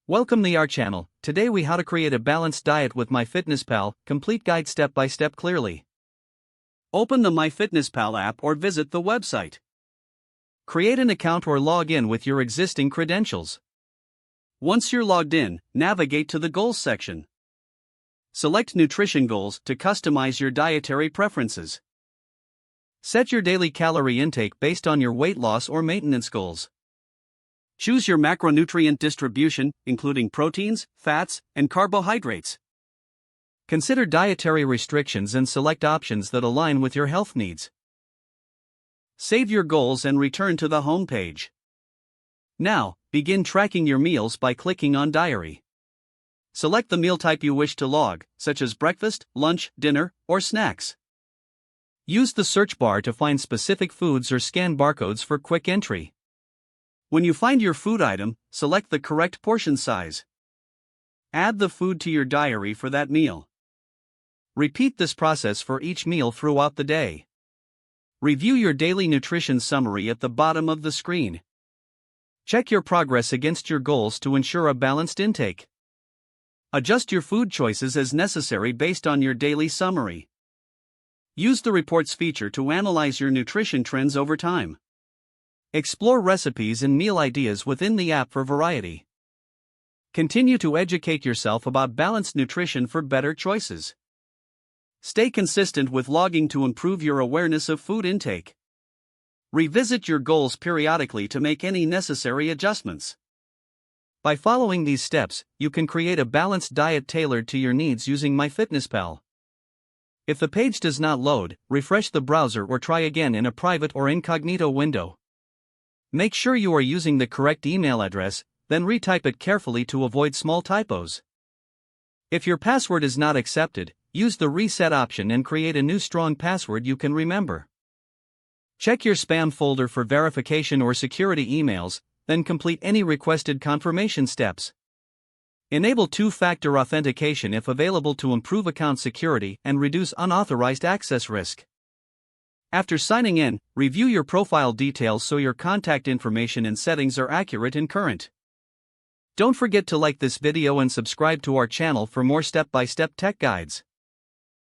Welcome to our channel. Today we how to create a balanced diet with MyFitnessPal, complete guide step by step clearly. Open the MyFitnessPal app or visit the website. Create an account or log in with your existing credentials. Once you're logged in, navigate to the Goals section. Select Nutrition Goals to customize your dietary preferences. Set your daily calorie intake based on your weight loss or maintenance goals. Choose your macronutrient distribution, including proteins, fats, and carbohydrates. Consider dietary restrictions and select options that align with your health needs. Save your goals and return to the home page. Now, begin tracking your meals by clicking on Diary. Select the meal type you wish to log, such as breakfast, lunch, dinner, or snacks. Use the search bar to find specific foods or scan barcodes for quick entry. When you find your food item, select the correct portion size. Add the food to your diary for that meal. Repeat this process for each meal throughout the day. Review your daily nutrition summary at the bottom of the screen. Check your progress against your goals to ensure a balanced intake. Adjust your food choices as necessary based on your daily summary. Use the reports feature to analyze your nutrition trends over time. Explore recipes and meal ideas within the app for variety. Continue to educate yourself about balanced nutrition for better choices. Stay consistent with logging to improve your awareness of food intake. Revisit your goals periodically to make any necessary adjustments. By following these steps, you can create a balanced diet tailored to your needs using MyFitnessPal. If the page does not load, refresh the browser or try again in a private or incognito window. Make sure you are using the correct email address, then retype it carefully to avoid small typos. If your password is not accepted, use the reset option and create a new strong password you can remember. Check your spam folder for verification or security emails, then complete any requested confirmation steps. Enable two-factor authentication if available to improve account security and reduce unauthorized access risk. After signing in, review your profile details so your contact information and settings are accurate and current. Don't forget to like this video and subscribe to our channel for more step-by-step tech guides.